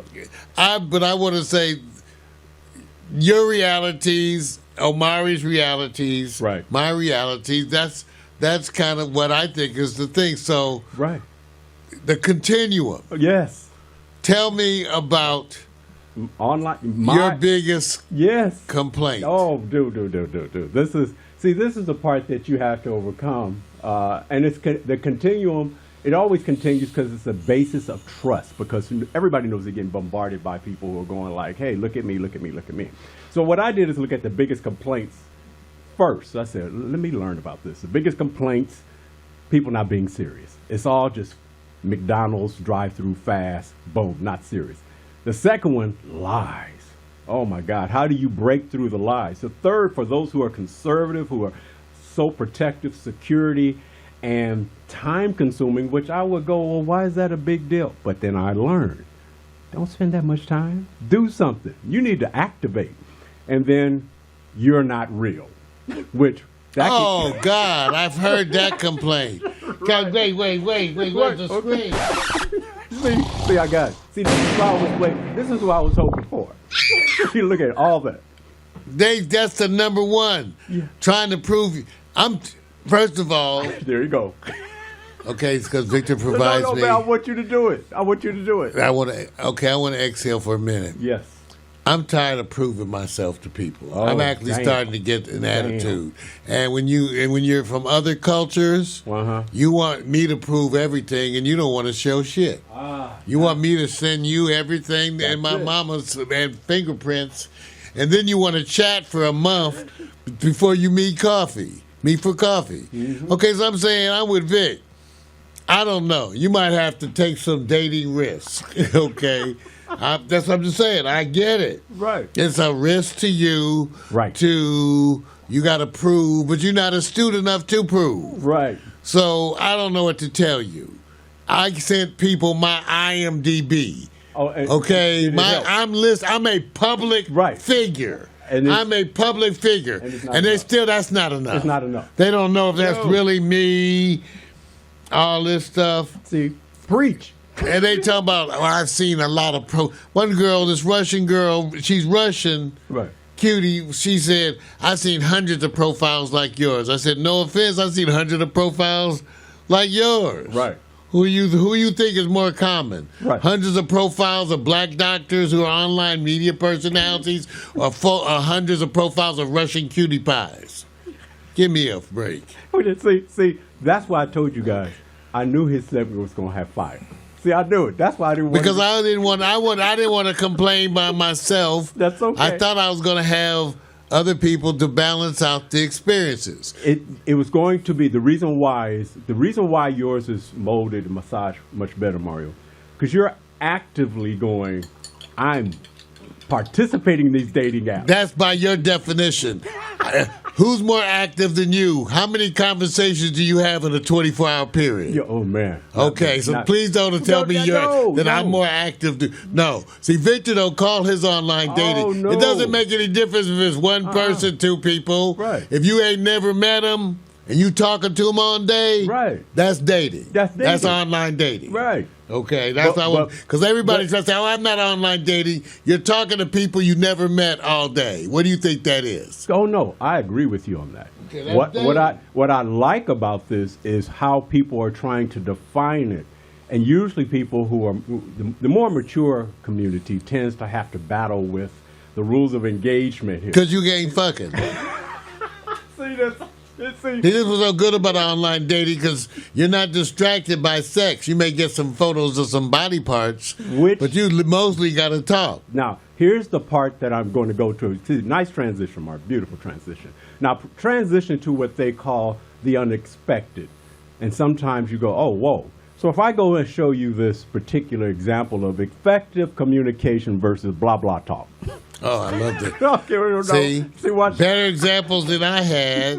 But I want to say your realities, Omari's realities, my realities, that's kind of what I think is the thing. So, the continuum. Yes. Tell me about online your biggest complaint. Oh, do. This is the part that you have to overcome, and it's the continuum. It always continues because it's a basis of trust. Because everybody knows they're getting bombarded by people who are going like, "Hey, look at me, look at me, look at me." So what I did is look at the biggest complaints first. I said, "Let me learn about this." The biggest complaints: people not being serious. It's all just McDonald's drive-through fast, boom, not serious. The second one, lies. Oh my God, how do you break through the lies? The third, for those who are conservative, who are so protective, security, and time-consuming, which I would go, well, why is that a big deal? But then I learned, don't spend that much time. Do something. You need to activate. And then you're not real, which God, I've heard that complaint. God, wait, where's the screen? See, I got it. See, this is what I was hoping for. You look at all that. That's the number one. Trying to prove. First of all. There you go. Okay, it's because Victor provides me. Man, I want you to do it. I want to exhale for a minute. Yes. I'm tired of proving myself to people. Oh, I'm actually damn. starting to get an attitude. And when you're from other cultures, you want me to prove everything, and you don't want to show shit. You want me to send you everything and my mama's and fingerprints, and then you want to chat for a month before you meet for coffee. Okay, so I'm saying I'm with Vic. I don't know. You might have to take some dating risks. Okay. That's what I'm just saying. I get it. Right. It's a risk to you. Right. You got to prove, but you're not astute enough to prove. Right. So I don't know what to tell you. I sent people my IMDb. Oh, okay. I'm a public figure. I'm a public figure, and that's not enough. It's not enough. They don't know if that's really me. All this stuff. See, preach. And they talk about, I've seen a lot of one girl, this Russian girl, she's Russian, right? Cutie. She said, I've seen hundreds of profiles like yours. I said, no offense, I've seen hundreds of profiles like yours. Right. Who you think is more common? Right. Hundreds of profiles of black doctors who are online media personalities, or hundreds of profiles of Russian cutie pies. Give me a break. See, that's why I told you guys. I knew his segment was going to have fire. See, I knew it. That's why I didn't want. Because I didn't want to complain by myself. That's okay. I thought I was going to have other people to balance out the experiences. It was going to be the reason why yours is molded and massaged much better, Mario, because you're actively going. I'm participating in these dating apps. That's by your definition. Who's more active than you? How many conversations do you have in a 24-hour period? Oh, man. Okay, please don't tell me that I'm more active. No. See, Victor don't call his online dating. Oh, no. It doesn't make any difference if it's one person, two people. Right. If you ain't never met him and you talking to him all day, right? That's dating. That's online dating. Right. Okay, that's because everybody's going to say, "Oh, I'm not online dating." You're talking to people you never met all day. What do you think that is? Oh no, I agree with you on that. Okay, what I like about this is how people are trying to define it, and usually people who are the more mature community tends to have to battle with the rules of engagement here. Because you ain't fucking. See this. This was so good about online dating because you're not distracted by sex. You may get some photos of some body parts, but you mostly got to talk. Now, here's the part that I'm going to go to. See, nice transition, Mark. Beautiful transition. Now, transition to what they call the unexpected. And sometimes you go, oh, whoa. So if I go and show you this particular example of effective communication versus blah, blah talk. Oh, I loved it. Okay, See, better examples than I had.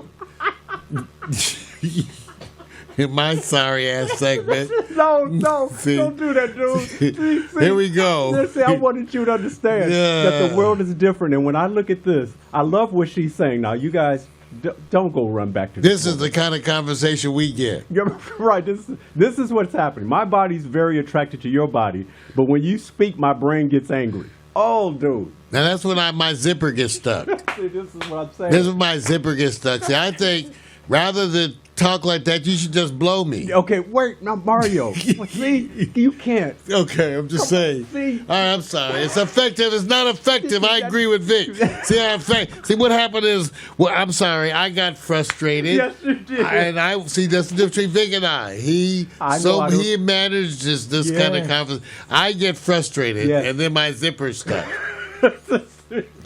In my sorry ass segment. No, don't do that, dude. See, here we go. See, I wanted you to understand that the world is different. And when I look at this, I love what she's saying. Now, you guys, don't go run back to this. This is the kind of conversation we get. Right. This is what's happening. My body's very attracted to your body, but when you speak, my brain gets angry. Oh, dude. Now, that's when my zipper gets stuck. See, this is what I'm saying. This is my zipper gets stuck. See, I think rather than talk like that, you should just blow me. Okay, wait. Now, Mario. See, you can't. Okay, I'm just saying. See? All right, I'm sorry. It's effective. It's not effective. I agree with Vic. See, what happened is, I'm sorry. I got frustrated. Yes, you did. And that's the difference between Vic and I. He managed this kind of conversation. I get frustrated, and then my zipper's stuck.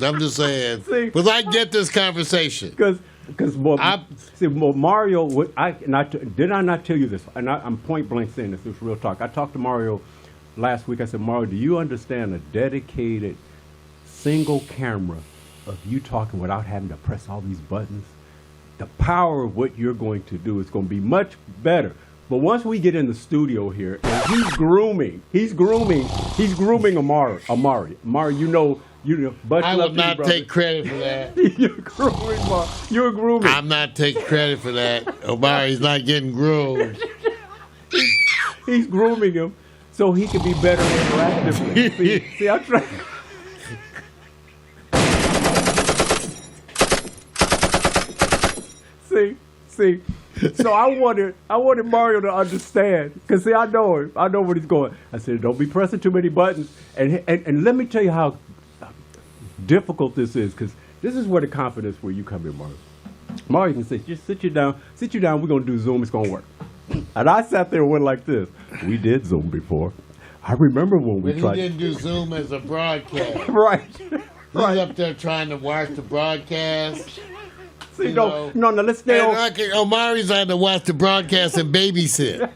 I'm just saying. Because I get this conversation. Because Mario, did I not tell you this? And I'm point blank saying this. It's real talk. I talked to Mario last week. I said, Mario, do you understand a dedicated single camera of you talking without having to press all these buttons? The power of what you're going to do is going to be much better. But once we get in the studio here, and he's grooming Amari. Amari, you know. I will not take credit for that. You're grooming. I'm not taking credit for that. Omari's not getting groomed. He's grooming him so he can be better interactively. See, I'm trying. See. So I wanted Mario to understand, because see, I know him. I know where he's going. I said, don't be pressing too many buttons. And let me tell you how difficult this is, because this is where the confidence where you come in, Mario. Mario can say, just sit you down, we're going to do Zoom, it's going to work. And I sat there and went like this. We did Zoom before. I remember when we But tried. he didn't do Zoom as a broadcast. Right. He's up there trying to watch the broadcast. See, no, let's stay on. Omari's had to watch the broadcast and babysit.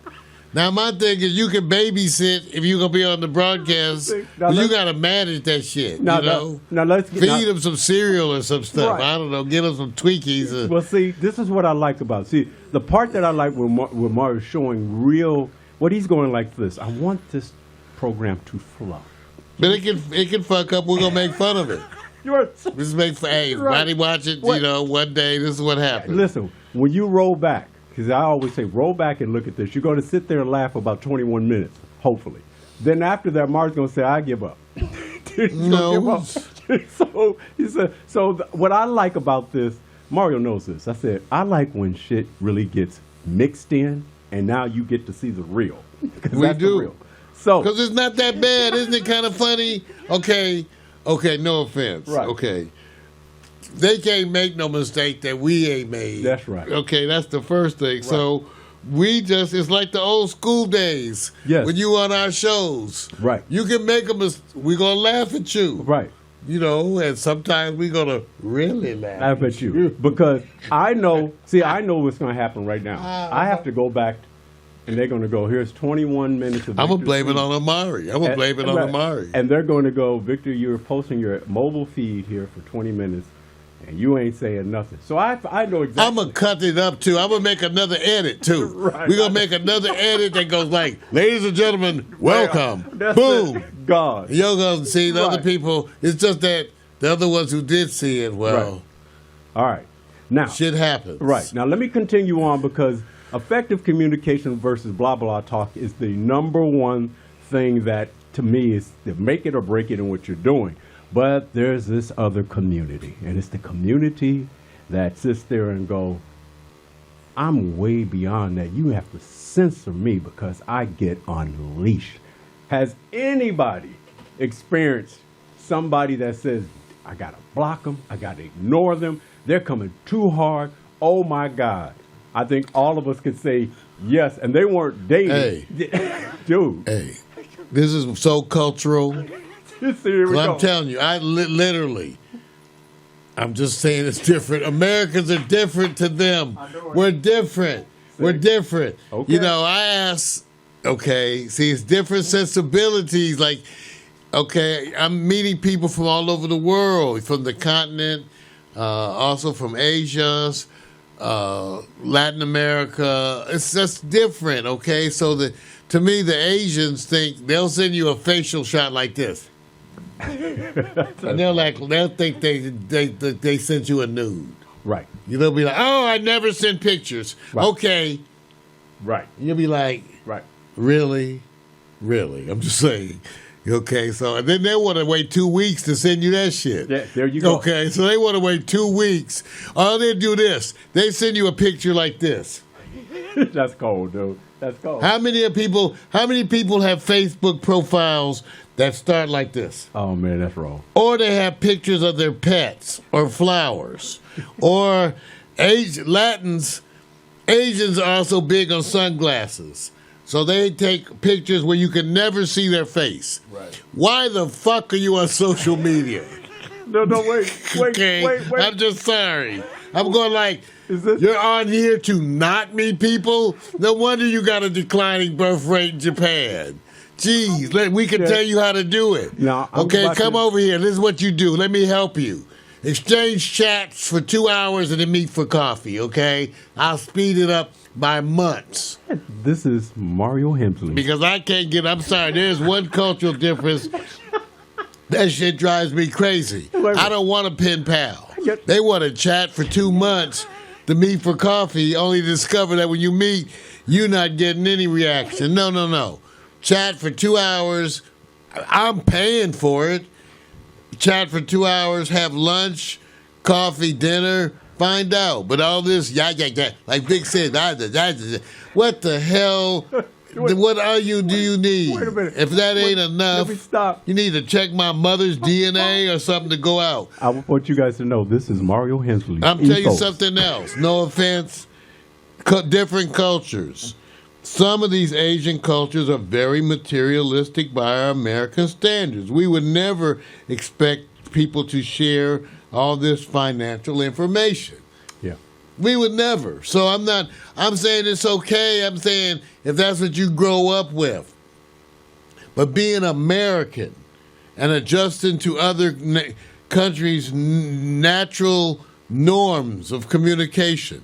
Now, my thing is you can babysit if you're going to be on the broadcast. Now, You let's- got to manage that shit, Now, you know? now let's get. Feed him some cereal or some stuff. Right. I don't know. Get him some Twinkies. Well, see, this is what I like about. See, the part that I like when Mario's showing real, what he's going like this. I want this program to flow. But it can fuck up. We're going to make fun of it. Just make fun. Hey, everybody watch it. What? You know, one day this is what happened. Listen, when you roll back, because I always say roll back and look at this, you're going to sit there and laugh about 21 minutes, hopefully. Then after that, Mario's going to say, I give up. He's gonna give up. So he said. So what I like about this, Mario knows this. I said I like when shit really gets mixed in, and now you get to see the real. We that's do. The real. So Because it's not that bad. Isn't it kind of funny? Okay, no offense. Right. Okay. They can't make no mistake that we ain't made. That's right. Okay, that's the first thing. So it's like the old school days. Yes. When you on our shows. Right. You can make a mistake. We're going to laugh at you. Right. You know, and sometimes we're going to really laugh I bet you. Because I know what's going to happen right now. I have to go back, and they're going to go, here's 21 minutes of I'm going to Victor's blame it feed. on Amari. I'm going to blame it on Right. Amari. And they're going to go, Victor, you're posting your mobile feed here for 20 minutes, and you ain't saying nothing. So I know exactly. I'm going to cut it up, too. I'm going to make another edit, too. Right. We're going to make another edit that goes like, ladies and gentlemen, welcome. That's Boom. it. God. You're going to see the other Right. people. It's just that the other ones who did see it, well, All right. Now, shit happens. right. Now, let me continue on because effective communication versus blah, blah talk is the number one thing that, to me, is to make it or break it in what you're doing. But there's this other community, and it's the community that sits there and go, I'm way beyond that. You have to censor me because I get unleashed. Has anybody experienced somebody that says, I got to block them, I got to ignore them, they're coming too hard, oh my God. I think all of us could say yes, and they weren't dating. Dude. Hey, this is so cultural. Here we go. I'm telling you, I literally, I'm just saying it's different. Americans are different to them. We're different. We're different. Okay. You know, I ask, okay, see, it's different sensibilities. Like, okay, I'm meeting people from all over the world, from the continent, also from Asia, Latin America. It's just different, okay? So to me, the Asians think they'll send you a facial shot like this. And they'll think they sent you a nude. Right. They'll be like, oh, I never sent pictures. Right. Okay. Right. You'll be like, Right. really? Really? I'm just saying. Okay, so and then they want to wait 2 weeks to send you that shit. Yeah, there you go. Okay, so they want to wait 2 weeks. Or they do this. They send you a picture like this. That's cold, dude. That's cold. How many people have Facebook profiles that start like this? Oh man, that's wrong. Or they have pictures of their pets or flowers. Or Asians are also big on sunglasses. So they take pictures where you can never see their face. Right. Why the fuck are you on social media? No, wait. Okay, I'm just sorry. I'm going like, you're on here to not meet people? No wonder you got a declining birth rate in Japan. Jeez, we can tell you how to do it. No, I'm okay, about come to- over here. This is what you do. Let me help you. Exchange chats for 2 hours and then meet for coffee, okay? I'll speed it up by months. This is Mario Hemsley. Because I'm sorry, there's one cultural difference. That shit drives me crazy. I don't want a pen pal. They want to chat for 2 months to meet for coffee, only to discover that when you meet, you're not getting any reaction. No. Chat for 2 hours. I'm paying for it. Chat for 2 hours, have lunch, coffee, dinner, find out. But all this, like Vic said, what the hell What are you? Do you need? Wait a minute. If that ain't Let enough, me stop. you need to check my mother's DNA or something to go out. I want you guys to know this is Mario Hensley. I'm telling you something else. No offense. Different cultures. Some of these Asian cultures are very materialistic by our American standards. We would never expect people to share all this financial information. Yeah. We would never. So I'm saying it's okay. I'm saying if that's what you grow up with. But being American and adjusting to other countries' natural norms of communication,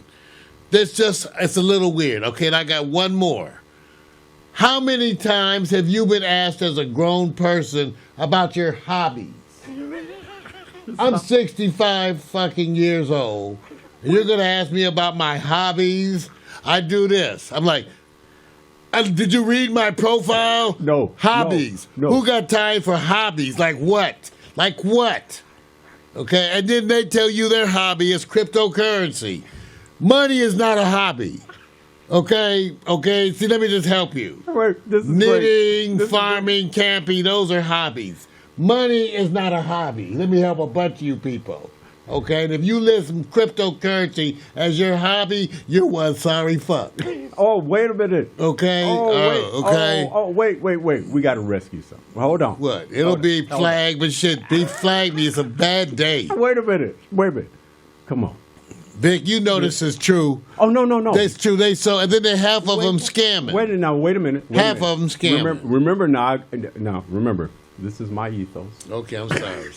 it's a little weird. Okay, and I got one more. How many times have you been asked as a grown person about your hobbies? I'm 65 fucking years old. And you're going to ask me about my hobbies? I do this. I'm like, did you read my profile? No. Hobbies. No. Who got time for hobbies? Like what? Like what? Okay, and then they tell you their hobby is cryptocurrency. Money is not a hobby. Okay? See, let me just help you. Wait, this is Knitting, great. farming, camping, those are hobbies. Money is not a hobby. Let me help a bunch of you people. Okay? And if you list cryptocurrency as your hobby, you're one sorry fuck. Oh, wait a minute. Okay? Wait. Okay? Wait. We got to rescue something. Hold on. What? It'll be flagged, but shit, be flagged me. It's a bad day. Wait a minute. Come on. Vic, you know this is true. Oh, no. That's true. And then half of them scamming. Wait a minute. Half of them scamming. Remember now. Remember, this is my ethos. Okay, I'm sorry.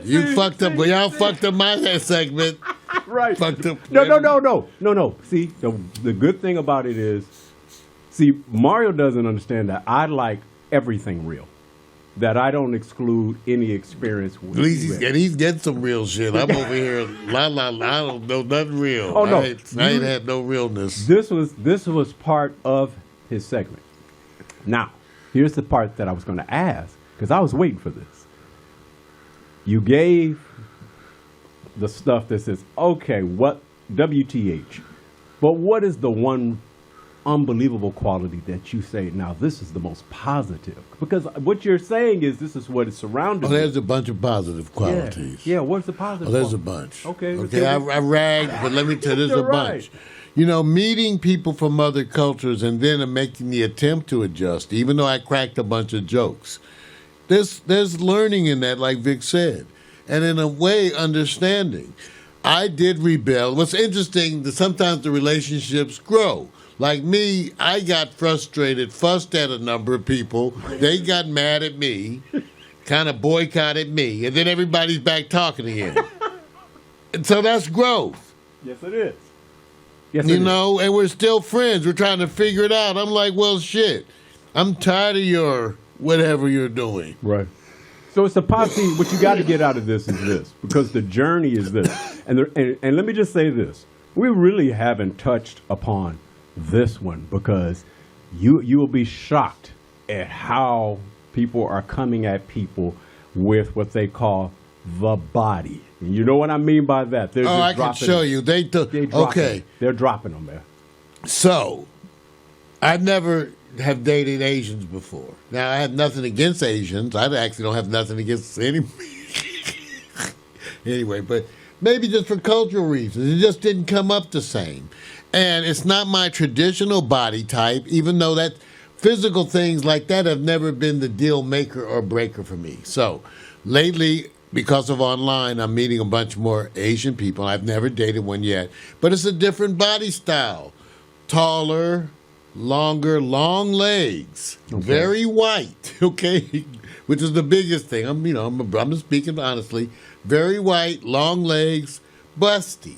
You fucked up. Y'all fucked up my segment. Right. Fucked up. No. See, the good thing about it is, Mario doesn't understand that I like everything real. That I don't exclude any experience with. At least he's getting some real shit. I'm over here, I don't know nothing real. Oh, no. I ain't had no realness. This was part of his segment. Now, here's the part that I was going to ask, because I was waiting for this. You gave the stuff that says, okay, what WTH, but what is the one unbelievable quality that you say, now this is the most positive? Because what you're saying is this is what is surrounded. Oh, there's a bunch of positive qualities. Yeah, what's the positive? Oh, there's quality? a bunch. Okay. I ragged, but let me tell you, there's a You're bunch. right. You know, meeting people from other cultures and then making the attempt to adjust, even though I cracked a bunch of jokes. There's learning in that, like Vic said, and in a way, understanding. I did rebel. What's interesting, that sometimes the relationships grow. Like me, I got frustrated, fussed at a number of people. They got mad at me, kind of boycotted me, and then everybody's back talking again. And so that's growth. Yes, it is. You know, and we're still friends. We're trying to figure it out. I'm like, well, shit. I'm tired of your whatever you're doing. Right. So it's a positive. What you got to get out of this is this, because the journey is this. And let me just say this. We really haven't touched upon this one, because you will be shocked at how people are coming at people with what they call the body. And you know what I mean by that? They're I can show you. Okay. They're dropping them there. So, I never have dated Asians before. Now, I have nothing against Asians. I actually don't have nothing against any. Anyway, but maybe just for cultural reasons. It just didn't come up the same. And it's not my traditional body type, even though that physical things like that have never been the deal maker or breaker for me. So, lately, because of online, I'm meeting a bunch more Asian people. I've never dated one yet. But it's a different body style. Taller, longer, long legs. Okay. Very white, okay? Which is the biggest thing. I'm speaking honestly. Very white, long legs, busty.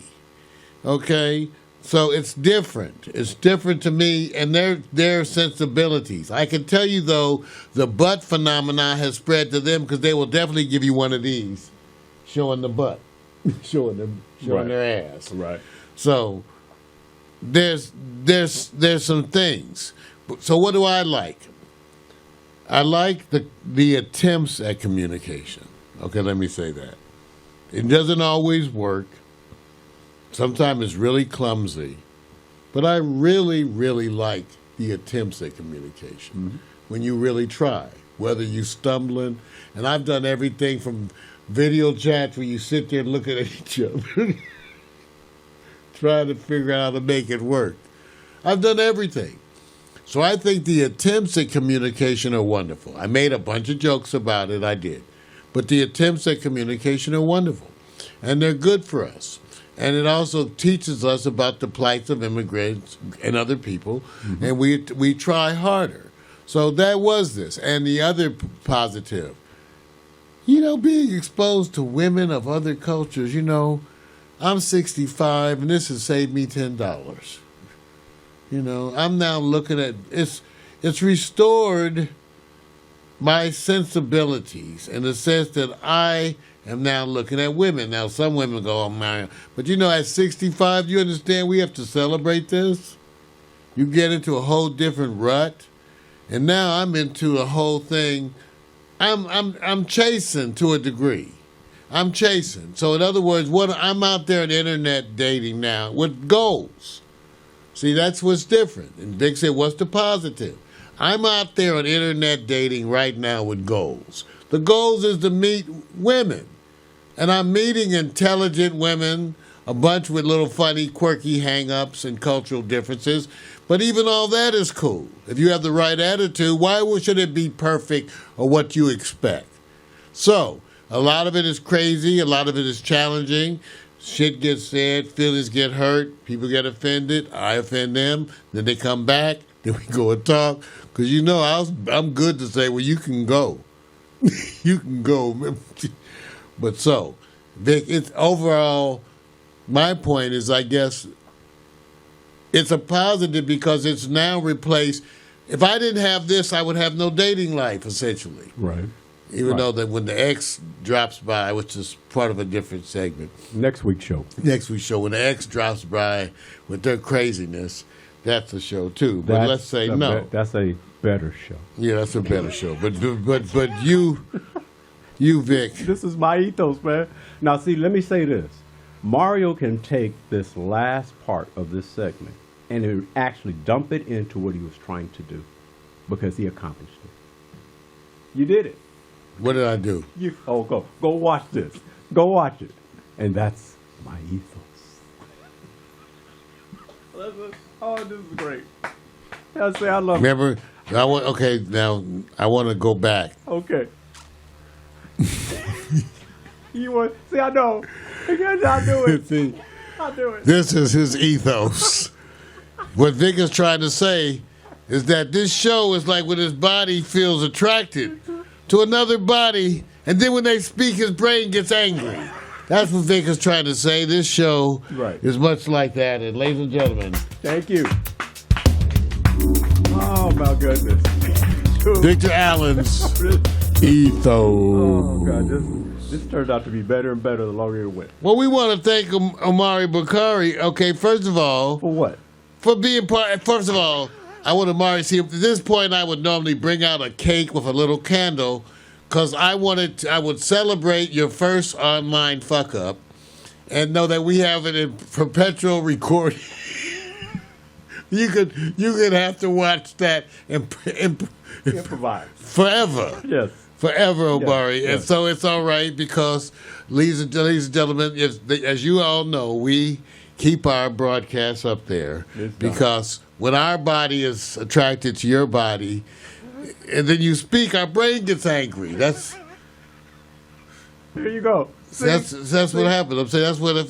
Okay? So it's different. It's different to me and their sensibilities. I can tell you, though, the butt phenomena has spread to them, because they will definitely give you one of these showing the butt, showing their ass. Right. So there's some things. So what do I like? I like the attempts at communication. Okay, let me say that. It doesn't always work. Sometimes it's really clumsy. But I really, really like the attempts at communication. When you really try, whether you stumbling, and I've done everything from video chats where you sit there looking at each other, trying to figure out how to make it work. I've done everything. So I think the attempts at communication are wonderful. I made a bunch of jokes about it, I did. But the attempts at communication are wonderful. And they're good for us. And it also teaches us about the plights of immigrants and other people. And we try harder. So that was this. And the other positive, being exposed to women of other cultures, I'm 65 and this has saved me $10. I'm now looking at it's restored my sensibilities in the sense that I am now looking at women. Now, some women go, "Oh, Mario," but at 65, you understand we have to celebrate this. You get into a whole different rut, and now I'm into a whole thing. I'm chasing to a degree. I'm chasing. So, in other words, I'm out there on internet dating now with goals. See, that's what's different. And Vic said, what's the positive? I'm out there on internet dating right now with goals. The goals is to meet women. And I'm meeting intelligent women, a bunch with little funny, quirky hang-ups and cultural differences. But even all that is cool. If you have the right attitude, why should it be perfect or what you expect? So, a lot of it is crazy. A lot of it is challenging. Shit gets said, feelings get hurt, people get offended, I offend them, then they come back, then we go and talk. Because I'm good to say, well, you can go. You can go. But so, Vic, it's overall, my point is, I guess, it's a positive because it's now replaced. If I didn't have this, I would have no dating life, essentially. Right. Even though that when the X drops by, which is part of a different segment. Next week's show. When the X drops by with their craziness, that's a show too. But let's say no. That's a better show. Yeah, that's a better show. But you, Vic. This is my ethos, man. Now, see, let me say this. Mario can take this last part of this segment and actually dump it into what he was trying to do because he accomplished it. You did it. What did I do? Go watch this. Go watch it. And that's my ethos. Oh, this is great. I love it. Remember, now I want to go back. Okay. I know. I'll do it. See, I'll do it. This is his ethos. What Vic is trying to say is that this show is like when his body feels attracted to another body, and then when they speak, his brain gets angry. That's what Vic is trying to say. This show is much like that. And ladies and gentlemen, thank you. Oh my goodness, Victor Allen's ethos. Oh God, this turned out to be better and better the longer it went. Well, we want to thank Omari Bakari. Okay, first of all, for what? For being part. First of all, I want Omari. See, at this point, I would normally bring out a cake with a little candle, because I would celebrate your first online fuck up, and know that we have it in perpetual recording. You could have to watch that improvise forever. Yes. Forever, Omari. Yes. And so it's all right because, ladies and gentlemen, as you all know, we keep our broadcasts up there because when our body is attracted to your body, and then you speak, our brain gets angry. That's there you go. That's what happens. I'm saying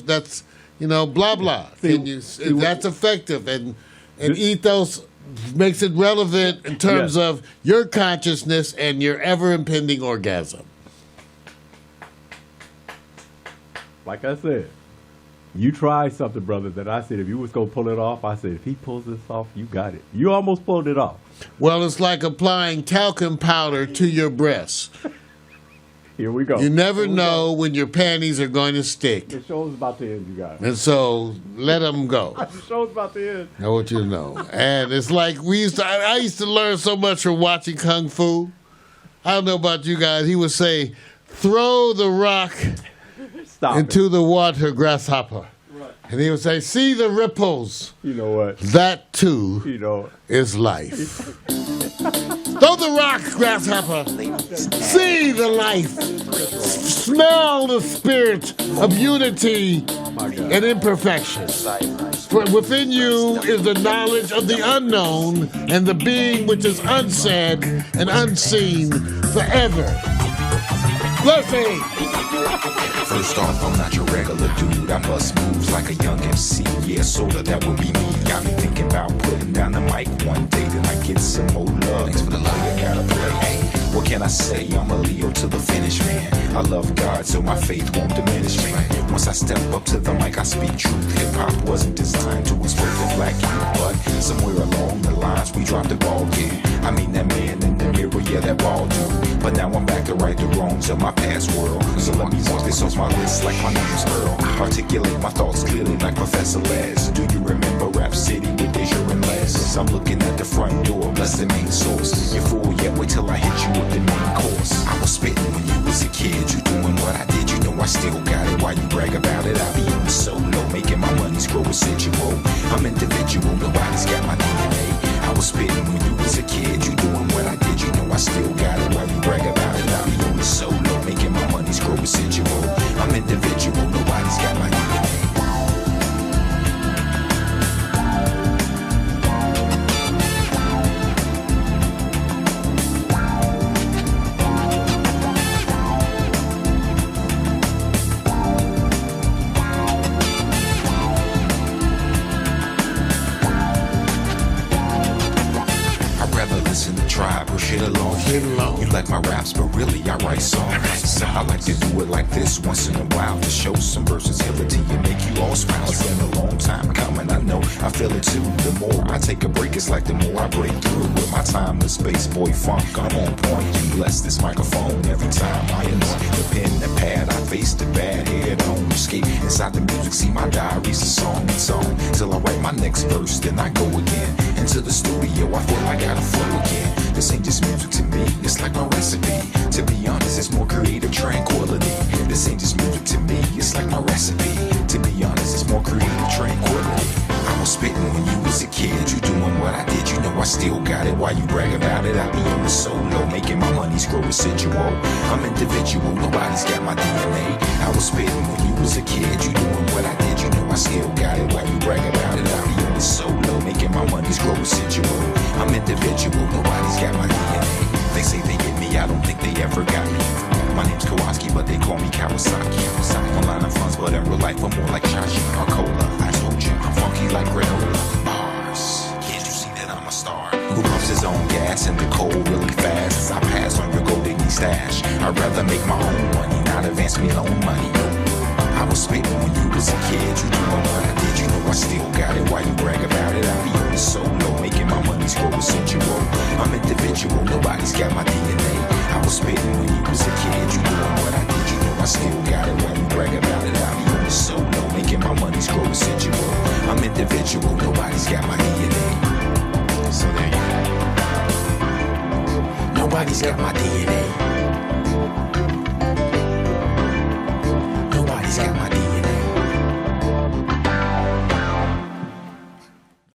that's blah blah. That's effective and ethos makes it relevant in terms of your consciousness and your ever impending orgasm. Like I said, you tried something, brother, that I said if you was gonna pull it off, I said if he pulls this off, you got it. You almost pulled it off. Well, it's like applying talcum powder to your breasts. Here we go. You never know when your panties are going to stick. The show's about to end, you guys. And so let them go. The show's about to end. I want you to know. And it's like I used to learn so much from watching Kung Fu. I don't know about you guys. He would say, throw the rock into the water, grasshopper. Right. And he would say, see the ripples. You know what? That too You know, is life. Throw the rock, grasshopper. See the life. Smell the spirit of unity and imperfection. For within you is the knowledge of the unknown and the being which is unsaid and unseen forever. Blessing. First off, I'm not your regular dude. I bust moves like a young MC. Yeah, sorta, that would be me. Got me thinking about putting down the mic one day. Then I get some more love. Thanks for the love you gotta play. Hey, what can I say? I'm a Leo to the finish, man. I love God, so my faith won't diminish, man. Once I step up to the mic, I speak truth. Hip-hop wasn't designed to exploit the black youth, but somewhere along the lines, we dropped the ball, yeah. I mean, that man in the mirror, yeah, that ball dude. But now I'm back to right the wrongs of my past world. So let me mark this off my list like my name's Earl. Articulate my thoughts clearly like Professor Les. Do you remember Rap City with Deja and Les? I'm looking at the front door, bless the main source. You're full yet, wait till I hit you with the main course. I was spitting when you was a kid, you doing what I did, you know I still got it. Why you brag about it? I be on solo, making my money's grow residual. I'm individual, nobody's got my DNA. I was spitting when you was a kid, you doing what I did, you know I still got it. Why you brag about it? I be on the solo, making my money's grow residual. I'm individual, nobody's got my DNA. You like my raps, but really I write songs. I like to do it like this once in a while to show some versatility and make you all smile. It's been a long time coming, I know, I feel it too. The more I take a break, it's like the more I break through. With my timeless space boy funk, I'm on point. You bless this microphone every time I anoint the pen, the pad. I face the bad head on. Escape inside the music, see my diary's a song and song. Till I write my next verse, then I go again into the studio. I feel I gotta flow again. This ain't just music to me, it's like my recipe. To be honest, it's more creative tranquility. This ain't just music to me, it's like my recipe. To be honest, it's more creative tranquility. I was spitting when you was a kid, you doing what I did, you know I still got it. Why you brag about it? I be on the solo, making my money's grow residual. I'm individual, nobody's got my DNA. I was spitting when you was a kid, you doing what I did, you know I still got it. Why you brag about it? I be on the solo, making my money's grow residual. I'm individual, nobody's got my DNA. They say they get me, I don't think they ever got me. My name's Kowalski, but they call me Kawasaki. Online I'm funds, but in real life I'm more like Chachi or Cola. I told you, I'm funky like granola. Bars, can't you see that I'm a star? Who pumps his own gas in the cold really fast? As I pass on your gold digging stash, I'd rather make my own money, not advance me loan money. I was spitting when you was a kid, you doing what I did, you know I still got it. Why you brag about it? I be on the solo, making my money's grow residual. I'm individual, nobody's got my DNA. I was spitting when you was a kid, you doing what I did, you know I still got it. Why you brag about it? I be on the solo, making my money's grow residual. I'm individual, nobody's got my DNA. So there you go. Nobody's got my DNA.